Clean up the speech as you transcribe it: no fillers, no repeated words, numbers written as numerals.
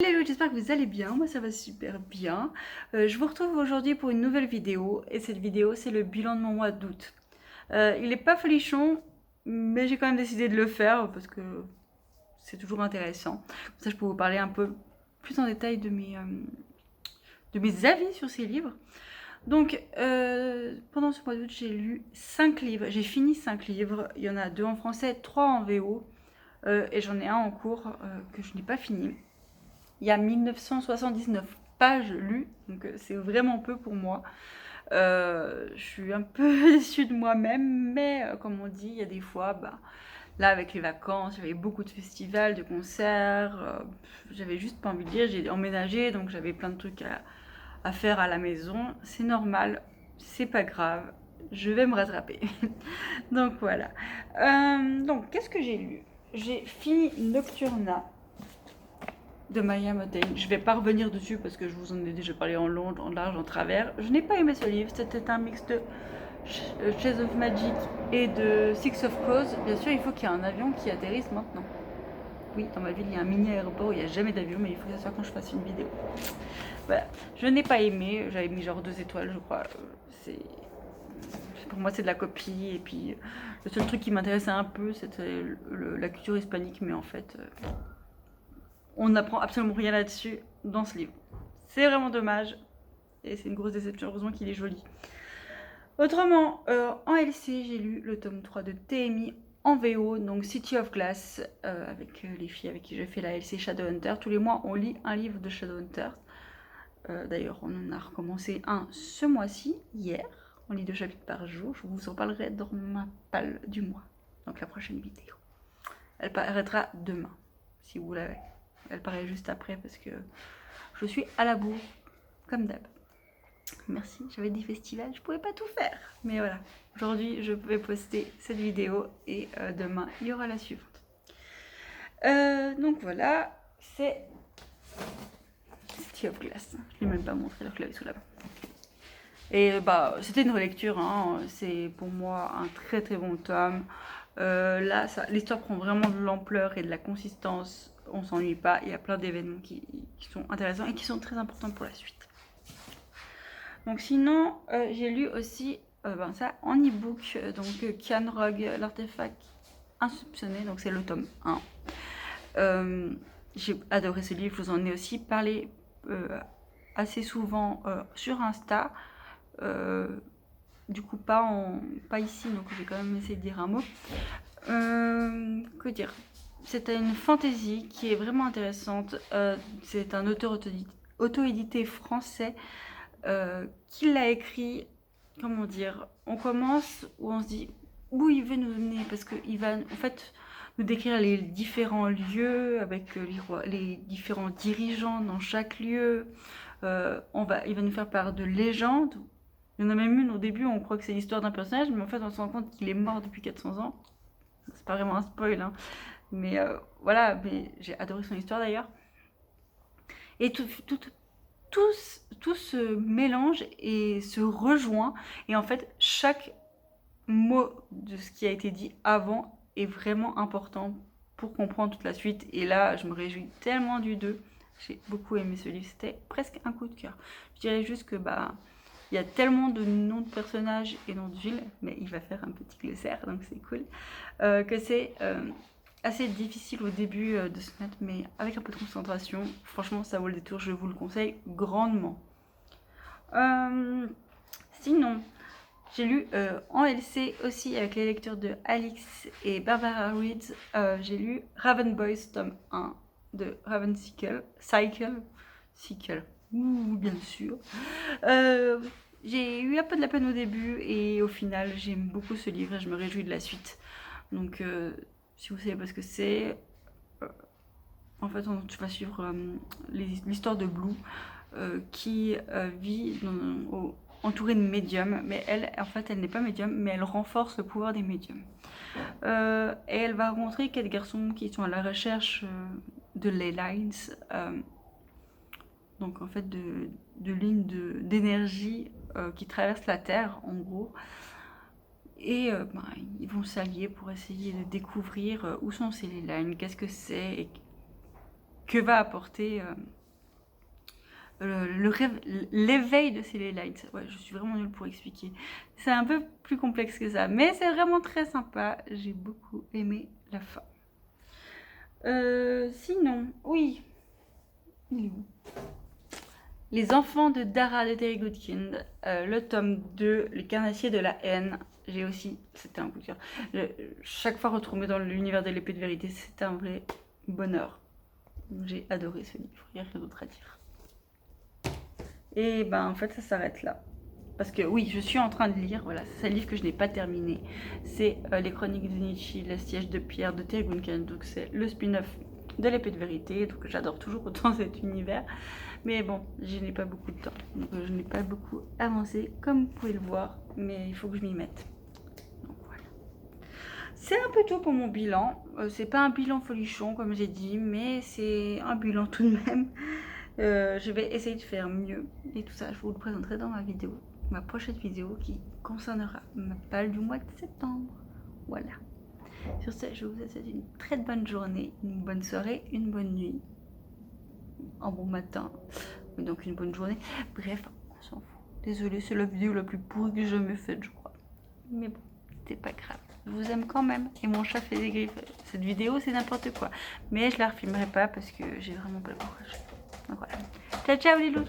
Hello, j'espère que vous allez bien, moi ça va super bien. Je vous retrouve aujourd'hui pour une nouvelle vidéo, et cette vidéo c'est le bilan de mon mois d'août. Il n'est pas folichon, mais j'ai quand même décidé de le faire parce que c'est toujours intéressant. Comme ça je peux vous parler un peu plus en détail de mes avis sur ces livres. Donc pendant ce mois d'août j'ai lu 5 livres, j'ai fini 5 livres, il y en a 2 en français, 3 en VO, et j'en ai un en cours que je n'ai pas fini. Il y a 1979 pages lues, donc c'est vraiment peu pour moi. Je suis un peu déçue de moi-même, mais comme on dit, il y a des fois, là avec les vacances, j'avais beaucoup de festivals, de concerts, j'avais juste pas envie de lire, j'ai emménagé, donc j'avais plein de trucs à faire à la maison. C'est normal, c'est pas grave, je vais me rattraper. Donc voilà. Donc qu'est-ce que j'ai lu? J'ai fini Nocturna de Maya Montaigne. Je vais pas revenir dessus parce que je vous en ai déjà parlé en long, en large, en travers. Je n'ai pas aimé ce livre. C'était un mix de Chase of Magic et de Six of Crows. Bien sûr, il faut qu'il y ait un avion qui atterrisse maintenant. Oui, dans ma ville, il y a un mini aéroport où il n'y a jamais d'avion, mais il faut que ça soit quand je fasse une vidéo. Voilà. Je n'ai pas aimé. J'avais mis genre 2 étoiles, je crois. C'est pour moi, c'est de la copie. Et puis, le seul truc qui m'intéressait un peu, c'était la culture hispanique, mais en fait, on n'apprend absolument rien là-dessus dans ce livre. C'est vraiment dommage. Et c'est une grosse déception. Heureusement qu'il est joli. Autrement, en LC, j'ai lu le tome 3 de TMI en VO, donc City of Glass, avec les filles avec qui j'ai fait la LC Shadowhunter. Tous les mois, on lit un livre de Shadowhunter. D'ailleurs, on en a recommencé un ce mois-ci, hier. On lit 2 chapitres par jour. Je vous en parlerai dans ma palle du mois, donc la prochaine vidéo. Elle paraîtra demain, si vous l'avez. Elle paraît juste après parce que je suis à la bourre, comme d'hab. Merci, j'avais dit festival, je pouvais pas tout faire. Mais voilà, aujourd'hui je vais poster cette vidéo et demain il y aura la suivante. Donc voilà, c'est City of Glass. Je ne l'ai même pas montré alors que je l'avais sous la main. Et c'était une relecture, hein. C'est pour moi un très très bon tome. Là, l'histoire prend vraiment de l'ampleur et de la consistance. On s'ennuie pas. Il y a plein d'événements qui sont intéressants et qui sont très importants pour la suite. Donc sinon, j'ai lu aussi ça en e-book. Donc Kian Rogue, l'artefact insoupçonné. Donc c'est le tome 1. J'ai adoré ce livre. Je vous en ai aussi parlé assez souvent sur Insta. Du coup pas ici, donc je vais quand même essayer de dire un mot. Que dire, c'est une fantaisie qui est vraiment intéressante. C'est un auteur auto-édité français qui l'a écrit. Comment dire, on commence où on se dit où il veut nous mener, parce qu'il va en fait nous décrire les différents lieux avec les différents dirigeants dans chaque lieu. Il va nous faire part de légendes. Il y en a même une au début, on croit que c'est l'histoire d'un personnage, mais en fait on se rend compte qu'il est mort depuis 400 ans. C'est pas vraiment un spoil, hein. Mais voilà, mais j'ai adoré son histoire d'ailleurs. Et tout se mélange et se rejoint. Et en fait, chaque mot de ce qui a été dit avant est vraiment important pour comprendre toute la suite. Et là, je me réjouis tellement du 2. J'ai beaucoup aimé ce livre. C'était presque un coup de cœur. Je dirais juste que il y a tellement de noms de personnages et noms de villes, mais il va faire un petit glossaire, donc c'est cool, que c'est assez difficile au début de se mettre, mais avec un peu de concentration, franchement, ça vaut le détour, je vous le conseille grandement. Sinon, j'ai lu en LC aussi avec les lectures de Alix et Barbara Reed. J'ai lu Raven Boys tome 1 de Raven Cycle, bien sûr. J'ai eu un peu de la peine au début et au final j'aime beaucoup ce livre et je me réjouis de la suite. Donc si vous savez pas ce que c'est, en fait tu vas suivre l'histoire de Blue qui vit entourée de médiums, mais elle en fait elle n'est pas médium, mais elle renforce le pouvoir des médiums. Et elle va rencontrer 4 garçons qui sont à la recherche de ley lines, donc en fait de lignes d'énergie qui traversent la Terre en gros. Et ils vont s'allier pour essayer de découvrir où sont ces ley lines, qu'est-ce que c'est, et que va apporter l'éveil de ces lights. Ouais, je suis vraiment nulle pour expliquer. C'est un peu plus complexe que ça, mais c'est vraiment très sympa. J'ai beaucoup aimé la fin. Sinon, oui. Il est où? Les enfants de Dara de Terry Goodkind, le tome 2, Les carnassiers de la haine. J'ai aussi, c'était un coup de cœur. Chaque fois retrouvé dans l'univers de l'épée de vérité, c'est un vrai bonheur. J'ai adoré ce livre, il n'y a rien d'autre à dire. Et ben en fait ça s'arrête là. Parce que oui, je suis en train de lire, voilà, c'est un livre que je n'ai pas terminé. C'est Les Chroniques de Nietzsche, Le siège de pierre de Terry Goodkind. Donc c'est le spin-off de l'épée de vérité. Donc j'adore toujours autant cet univers. Mais bon, je n'ai pas beaucoup de temps. Donc je n'ai pas beaucoup avancé, comme vous pouvez le voir. Mais il faut que je m'y mette. Donc voilà. C'est un peu tout pour mon bilan. C'est pas un bilan folichon, comme j'ai dit, mais c'est un bilan tout de même. Je vais essayer de faire mieux. Et tout ça, je vous le présenterai dans ma vidéo. Ma prochaine vidéo qui concernera ma palle du mois de septembre. Voilà. Sur ce, je vous souhaite une très bonne journée, une bonne soirée, une bonne nuit. Un bon matin, donc une bonne journée. Bref, on s'en fout. Désolée, c'est la vidéo la plus pourrie que j'ai jamais faite, je crois. Mais bon, c'est pas grave. Je vous aime quand même. Et mon chat fait des griffes. Cette vidéo, c'est n'importe quoi. Mais je la refilmerai pas parce que j'ai vraiment pas le courage. Donc voilà. Ciao, ciao les loups.